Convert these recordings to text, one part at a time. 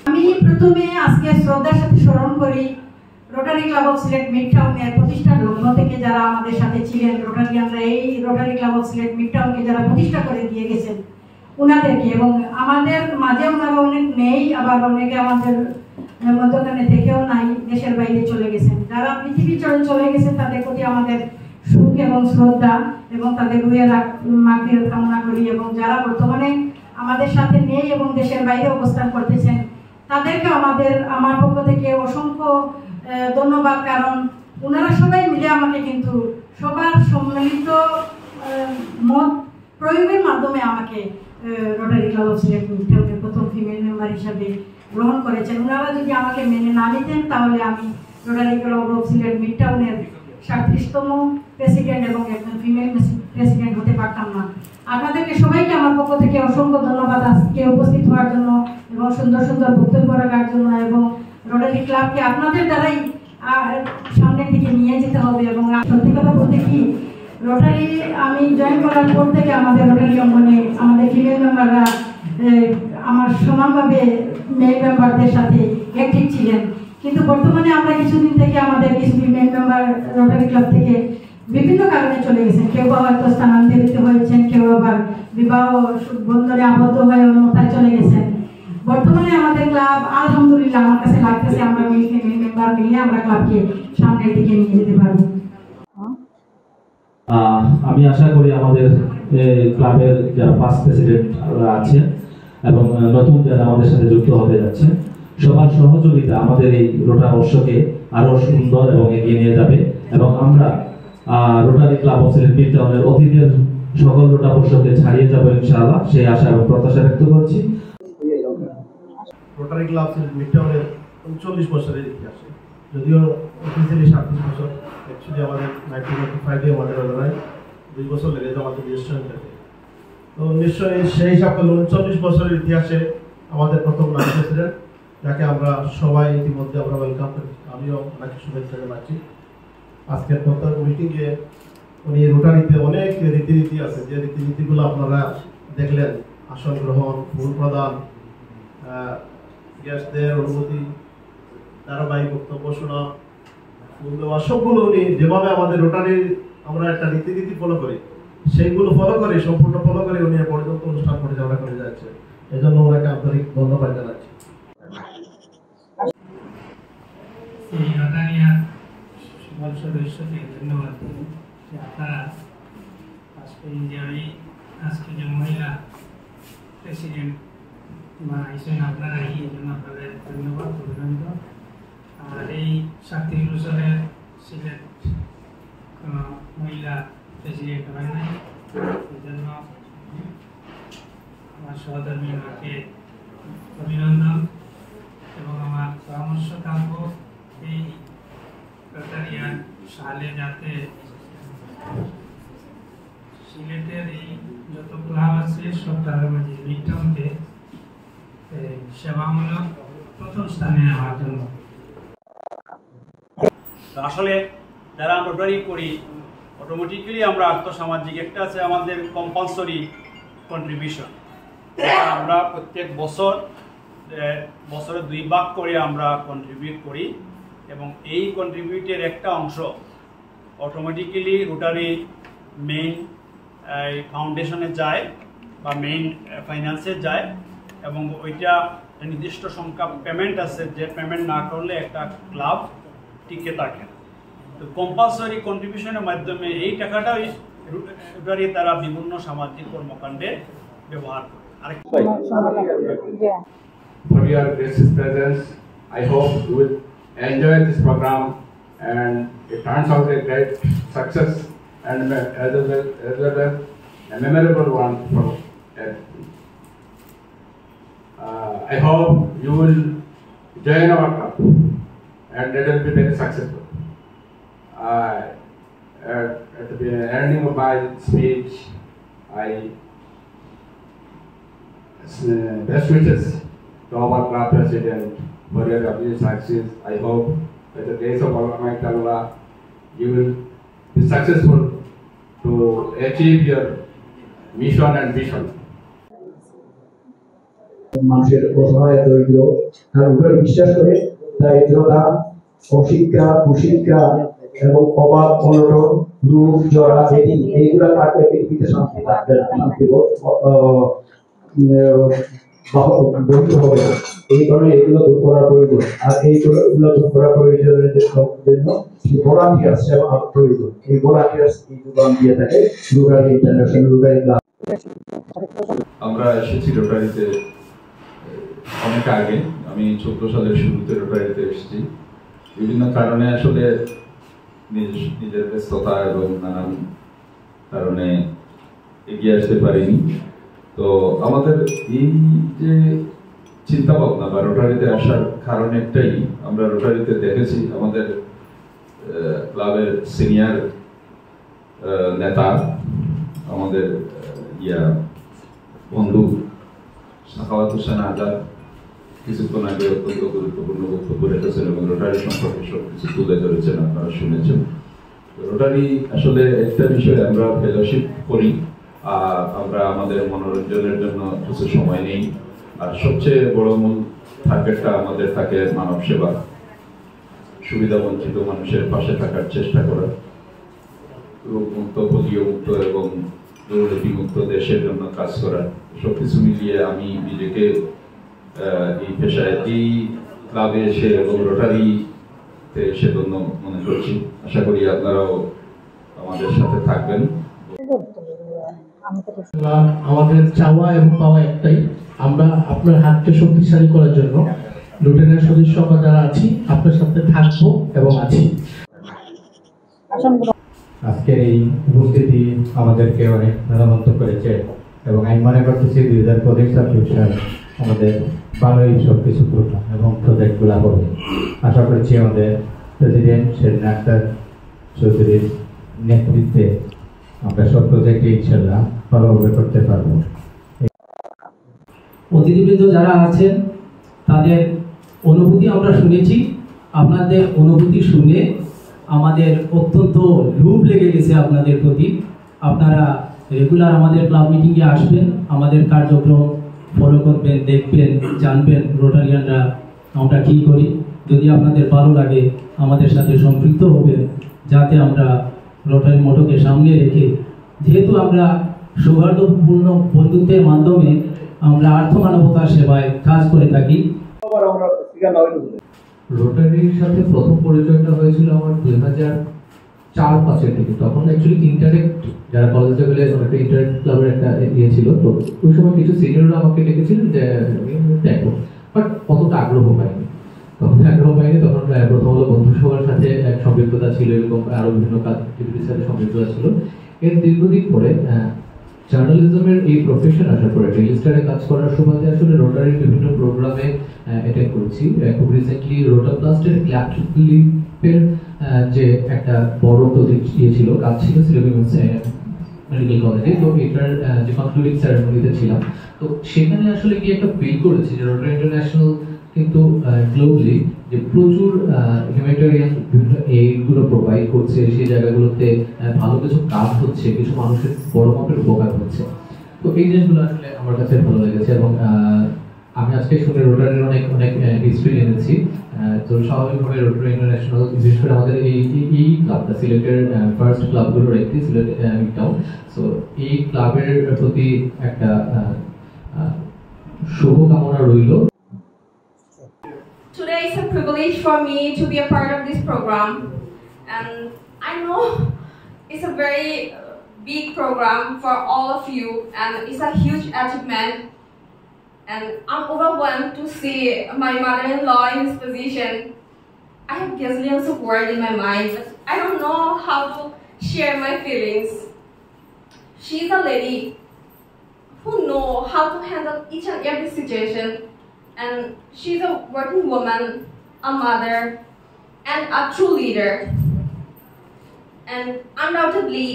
আমি প্রথমে আজকে শ্রদ্ধার সাথে স্মরণ করি rotary club of Sylhet mid টাউনের প্রতিষ্ঠার লগ্ন থেকে যারা আমাদের সাথে ছিলেন, রোটারিয়ানরা এই rotary club of Sylhet mid টাউনকে যারা প্রতিষ্ঠা করে দিয়ে গেছেন ওনাদেরকে, এবং আমাদের মাঝে ওনারা অনেক নেই, আবার অনেকে আমাদের মধ্যখানে থেকেও নাই, দেশের বাইরে চলে গেছেন। যারা পৃথিবী চলে গেছেন তাদের প্রতি আমাদের সুখ এবং শ্রদ্ধা এবং তাদের রুহের মাগফিরাত কামনা করি। এবং যারা বর্তমানে আমাদের সাথে নেই এবং দেশের বাইরে অবস্থান করতেছেন তাদেরকে আমার পক্ষ থেকে অসংখ্য ধন্যবাদ, কারণ ওনারা সবাই মিলে আমাকে কিন্তু সবার সম্মিলিত মত প্রয়োগের মাধ্যমে আমাকে rotary club of Sylhet mid টাউনের প্রথম ফিমেল মেম্বার হিসাবে গ্রহণ করেছেন। ওনারা যদি আমাকে মেনে না নিতেন তাহলে আমি rotary club of Sylhet mid টাউনের 37তম প্রেসিডেন্ট এবং একজন ফিমেল প্রেসিডেন্ট হতে পারতাম না। আপনাদেরকে সবাইকে আমার পক্ষ থেকে অসংখ্য ধন্যবাদ আজকে উপস্থিত হওয়ার জন্য এবং সুন্দর সুন্দর বক্তব্য রাখার জন্য, এবং রোটারি ক্লাবকে আপনাদের দ্বারাই সামনের দিকে নিয়ে যেতে হবে। এবং সত্যি কথা বলতে কি, রোটারি আমি জয়েন করার পর থেকে আমাদের রোটারি অঙ্গনে আমাদের ফিমেল মেম্বাররা আমার সমানভাবে মেল মেম্বারদের সাথে অ্যাক্টিভ ছিলেন, কিন্তু বর্তমানে আমরা কিছুদিন থেকে আমাদের কিছু ফিমেল মেম্বার রোটারি ক্লাব থেকে বিভিন্ন কারণে চলে গেছেন। কেউ হয়তো স্থানান্তরিত হয়েছেন, কেউ আবার বিবাহ বন্ধনে আবদ্ধ হয়ে অন্যথায় চলে গেছেন। বর্তমানে আমাদের ক্লাব আলহামদুলিল্লাহ আমার কাছে লাগতেছে আমরা ফিমেল মেম্বার মিলে আমরা ক্লাবকে সামনের দিকে নিয়ে যেতে পারবো। আমি আশা করি আমাদের ক্লাবের যারা পাস্ট প্রেসিডেন্ট আছে এবং নতুন যারা আমাদের সাথে যুক্ত হতে যাচ্ছে সবার সহযোগিতা আমাদের এই রোটা বর্ষকে আরো সুন্দর এবং এগিয়ে নিয়ে যাবে, এবং আমরা rotary club of Sylhet mid টাউনের অতীতের সকল রোটা বর্ষকে ছাড়িয়ে যাবো ইনশাআল্লাহ, সেই আশা এবং প্রত্যাশা ব্যক্ত করছি। রোটারি ক্লাব সিলেট মিড টাউনের 39 বছরের ইতিহাস, যদিও অফিসিয়ালি 37 বছর, অ্যাকচুয়ালি আমাদের 1995 আমাদের লড়াই 2 বছর লেগেছে আমাদের রেজিস্ট্রেশন থেকে। তো নিশ্চয়ই সেই হিসাব করলে 39 বছরের ইতিহাসে আমাদের প্রথম নারী প্রেসিডেন্ট, যাকে আমরা সবাই ইতিমধ্যে আমরা ওয়েলকাম করি, আমিও ওনাকে শুভেচ্ছা জানাচ্ছি। আজকের প্রথম মিটিংয়ে উনি রোটারিতে অনেক রীতিনীতি আছে, যে রীতিনীতিগুলো আপনারা দেখলেন, আসন গ্রহণ, ফুল প্রদান, গেস্টদের অনুমতি, ধারাবাহিক বক্তব্য শোনা, ফুল দেওয়া, সবগুলো উনি যেভাবে আমাদের রোটারির আমরা একটা রীতিনীতি ফলো করি সেইগুলো ফলো করে সম্পূর্ণ ফলো করে উনি পর্যন্ত অনুষ্ঠান পরিচালনা করে যাচ্ছে। এই জন্য ওনাকে আন্তরিক ধন্যবাদ জানাচ্ছি। সদস্যকে ধন্যবাদ যে আপনারা আজকে যে মহিলা প্রেসিডেন্ট বানাইছেন আপনারা, এই জন্য আপনাদের ধন্যবাদ, অভিনন্দন। আর এই 37 বছরের সিলেট কোনো মহিলা প্রেসিডেন্ট হয় নাই, এই জন্য আমার সহধর্মীকে অভিনন্দন। এবং আমার পরামর্শ থাকবো এই রোটারিয়ান সালে যাতে সিলেটের এই যত ক্লাব আছে সব ক্লাবের মাঝে মিড টাউনকে সেবামূলক প্রথম স্থানে নেওয়ার জন্য। আসলে যারা আমরা রোটারি করি অটোমেটিক্যালি আমরা আর্থসামাজিক একটা আছে আমাদের কম্পালসরি কন্ট্রিবিউশন, আমরা প্রত্যেক বছরে 2 ভাগ করে আমরা কন্ট্রিবিউট করি, এবং এই কন্ট্রিবিউটের একটা অংশ অটোমেটিক্যালি রোটারি মেইন ফাউন্ডেশনে যায় বা মেইন ফাইন্যান্সে যায়, এবং ওইটা নির্দিষ্ট সংখ্যা পেমেন্ট আছে, যে পেমেন্ট না করলে একটা ক্লাব টিকে থাকে। তো কম্পালসরি কন্ট্রিবিউশনের মাধ্যমে এই টাকাটাই রোটারি তারা বিভিন্ন সামাজিক কর্মকাণ্ডে ব্যবহার করে। For your gracious presence, I hope you will enjoy this program and it turns out a great success and as well as a memorable one for everyone. I hope you will join our club and it will be very successful. At the ending of my speech, I best wishes to our club president for your success. I hope by the grace of Almighty Allah, you will be successful to achieve your mission and vision. মানুষের অসহায় দরিদ্র তার উপরে বিশ্বাস করে দারিদ্রতা, অশিক্ষা, কুশিক্ষা এবং অভাব, অনটন, রূপ, জরা, ব্যাধি এইগুলা থাকলে পৃথিবীতে শান্তি থাকবে না, শান্তি বন্ধ হবে না। এই কারণে এগুলো দূর করার প্রয়োজন। আর এইগুলো দূর করার প্রয়োজনের জন্য ভলান্টিয়ার্স সেবা প্রয়োজন। এই ভলান্টিয়ার্স এই যোগান দিয়ে থাকে রোটারি ইন্টারন্যাশনাল রোটারি ক্লাব। আমরা এসেছি রোটারিতে অনেক আগে, আমি 14 সালের শুরুতে রোটারিতে এসেছি। বিভিন্ন কারণে আসলে নিজের ব্যস্ততা এবং নানান কারণে এগিয়ে আসতে পারিনি। তো আমাদের এই যে চিন্তা ভাবনা বা রোটারিতে আসার কারণ একটাই, আমরা রোটারিতে দেখেছি আমাদের ক্লাবের সিনিয়র নেতা, আমাদের বন্ধু সাখাওয়াত হোসেন আজাদ কিছুক্ষণ আগে অত্যন্ত গুরুত্বপূর্ণ বক্তব্য রেখেছেন এবং রোটারি সম্পর্কে সব কিছু তুলে ধরেছেন, আপনারা শুনেছেন। রোটারি আসলে একটা বিষয়, আমরা ফেলোশিপ করি আর আমরা আমাদের মনোরঞ্জনের জন্য কিছু সময় নেই, আর সবচেয়ে বড় মূল টার্গেটটা আমাদের থাকে মানব সেবা, সুবিধা বঞ্চিত মানুষের পাশে থাকার চেষ্টা করা, রোগমুক্ত, পোলিও মুক্ত এবং দুর্নীতি মুক্ত দেশের জন্য কাজ করা। সবকিছু মিলিয়ে আমি নিজেকে এই পেশায়, এই ক্লাবে এসে এবং রোটারিতে এসে ধন্য মনে করছি। আশা করি আপনারাও আমাদের সাথে থাকবেন। আমাদের চাওয়া এবং পাওয়া একটাই, আমরা আপনার হাতকে শক্তিশালী করার জন্য রোটারির সদস্য আমরা যারা আছি আপনার সাথে থাকবো এবং আছি। আজকের এই উপস্থিতি আমাদেরকে অনেক মেলামন্ত করেছে এবং আমি মনে করতেছি 2025 আমাদের ভালোই সব কিছু প্রোগ্রাম এবং প্রজেক্টগুলো হবে। আশা করছি আমাদের প্রেসিডেন্ট শেরিন আক্তার চৌধুরীর নেতৃত্বে আমরা সব প্রজেক্টে ইনশাল্লাহ ভালোভাবে করতে পারবো। অতিথিবৃন্দ যারা আছেন তাদের অনুভূতি আমরা শুনেছি, আপনাদের অনুভূতি শুনে আমাদের অত্যন্ত লোভ লেগে গেছে আপনাদের প্রতি। আপনারা রেগুলার আমাদের ক্লাব মিটিংয়ে আসবেন, আমাদের কার্যক্রম ফলো করবেন, দেখবেন, জানবেন রোটারিয়ানরা আমরা কী করি। যদি আপনাদের ভালো লাগে আমাদের সাথে সম্পৃক্ত হবেন, যাতে আমরা রোটারি মোটোকে সামনে রেখে, যেহেতু আমরা সৌহার্দ্যপূর্ণ বন্ধুত্বের মাধ্যমে আমরা আর্থমানবতার সেবায় কাজ করে থাকি। রোটারির সাথে প্রথম পরিচয়টা হয়েছিল আমার 2004-05 থেকে। তখন অ্যাকচুয়ালি ইন্টারেক্ট যারা কলেজ লেভেলে একটা ইন্টারেক্ট ক্লাবের একটা ইয়ে ছিল, তো ওই সময় কিছু সিনিয়ররা আমাকে ডেকেছিলেন যে দেখো, বাট অতটা আগ্রহ পাইনি। তখন প্রথম হলো বন্ধু সবার সাথে এক সম্পৃক্ততা ছিল, এরকম আরো বিভিন্ন কাজের সাথে সম্পৃক্ততা ছিল। এর দীর্ঘদিন পরে জার্নালিজমের এই প্রফেশন আসার পরে রেজিস্টারে কাজ করার সুবাদে আসলে রোটারির বিভিন্ন প্রোগ্রামে অ্যাটেন্ড করছি। খুব রিসেন্টলি রোটাপ্লাস্টের ক্লিপের যে একটা বড় প্রজেক্ট ছিল, কাজ ছিল সিলেবাস মেডিকেল কলেজে, তো এটার যে কনক্লুডিং সেরেমনিতে ছিলাম। তো সেখানে আসলে গিয়ে একটা ফিল করেছি যে রোটারি ইন্টারন্যাশনাল কিন্তু গ্লোবালি যে প্রচুর হিউম্যানিটেরিয়ান বিভিন্ন এইডগুলো প্রোভাইড করছে, সেই জায়গাগুলোতে ভালো কিছু কাজ হচ্ছে, কিছু মানুষের বড় মাপের উপকার হচ্ছে। তো এই জিনিসগুলো আসলে আমার কাছে ভালো লেগেছে এবং আমি আজকে শুনে রোটারির অনেক হিস্ট্রি জেনেছি। তো স্বাভাবিকভাবে রোটারি ইন্টারন্যাশনাল বিশেষ করে আমাদের এই ক্লাবটা সিলেটের ফার্স্ট ক্লাবগুলোর একটি, সিলেট মিডটাউন। সো এই ক্লাবের প্রতি একটা শুভকামনা রইল। Today is a privilege for me to be a part of this program, and I know it's a very big program for all of you, and it's a huge achievement, and I'm overwhelmed to see my mother-in-law in this position. I have gazillions of words in my mind, but I don't know how to share my feelings. She's a lady who knows how to handle each and every situation, and she's a working woman, a mother, and a true leader. And undoubtedly,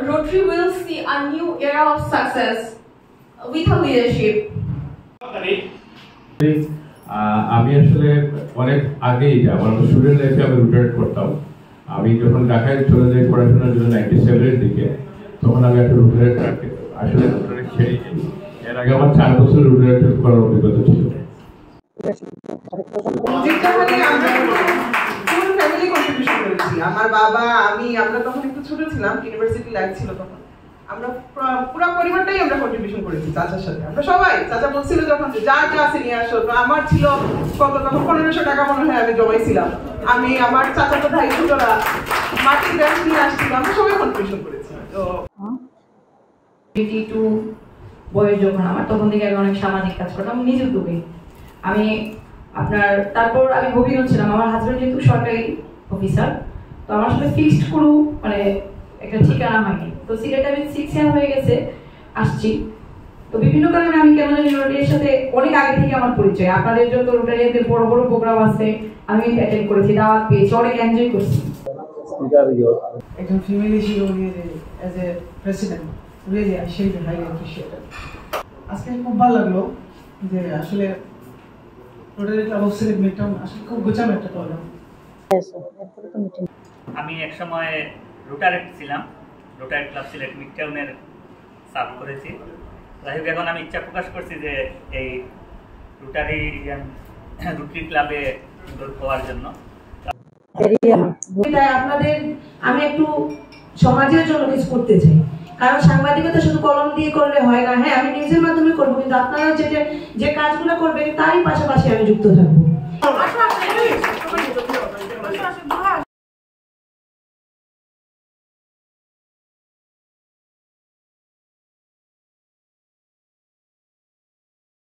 Rotary will see a new era of success with her leadership. আমি আসলে অনেক আগেই আমার student লাইফে আমি rotary করতাম। আমি যখন ঢাকায় চলে যাই পড়াশোনার জন্য 97-এর দিকে, তখন আমি একটা রোটারি আসলে রোটারি ছেড়ে যাই। এর আগে আমার 4 বছর রোটারি করার অভিজ্ঞতা ছিল। আমার বাবা আমি আমরা তখন একটু ছোট ছিলাম, ইউনিভার্সিটি লাইফ ছিল তখন। আমরা পুরো পরিবারটাই আমরা কন্ট্রিবিউশন করেছি চাচার সাথে। আমরা সবাই, চাচা বলছিল যখন যা যা আছে নিয়ে আসো, আমার ছিল কত তখন 1500 টাকা মনে হয় আমি জমাইছিলাম। আমি আমার চাচাতো ভাই ছোটরা মাটির ব্যাগ নিয়ে আসছিলাম, আমরা সবাই কন্ট্রিবিউশন করেছি। তো 82 বয়স যখন আমার, তখন থেকে আমি অনেক সামাজিক কাজ করতাম নিজ উদ্যোগে। আমি তারপর আমি অভিজ্ঞ ছিলাম। আমার হাজবেন্ড যেহেতু সরকারি অফিসার, তো আমার সাথে ফিক্সড কোনো মানে একটা ঠিকানা হয়নি। তো সিলেটে আমি 6 ইয়ার হয়ে গেছে আসছি। তো বিভিন্ন কারণে আমি কেন জানি রোটারির সাথে অনেক আগে থেকে আমার পরিচয়। আপনাদের যত রোটারিয়াদের বড় বড় প্রোগ্রাম আছে আমি অ্যাটেন্ড করেছি, দাওয়াত পেয়েছি, অনেক এনজয় করছি। একজন ফিমেল হিসেবে উনি as a president really I সেই হাইলি অ্যাপ্রিশিয়েট। আজকে খুব ভালো লাগলো যে আসলে rotary club of Sylhet Midtown আসলে খুব গোছানো একটা প্রোগ্রাম। আমি একসময় রোটারেট ছিলাম, রোটারি ক্লাব সিলেট মিডটাউনের সার্ভ করেছি। যাই হোক, এখন আমি ইচ্ছা প্রকাশ করছি যে এই রোটারি ক্লাবে হওয়ার জন্য। আপনাদের আমি একটু সমাজের জন্য কিছু করতে চাই, কারণ সাংবাদিকতা শুধু কলম দিয়ে করলে হয় না। হ্যাঁ, আমি নিজের মাধ্যমে করবো, কিন্তু আপনারা যে কাজগুলো করবেন তারই পাশাপাশি আমি যুক্ত থাকবো।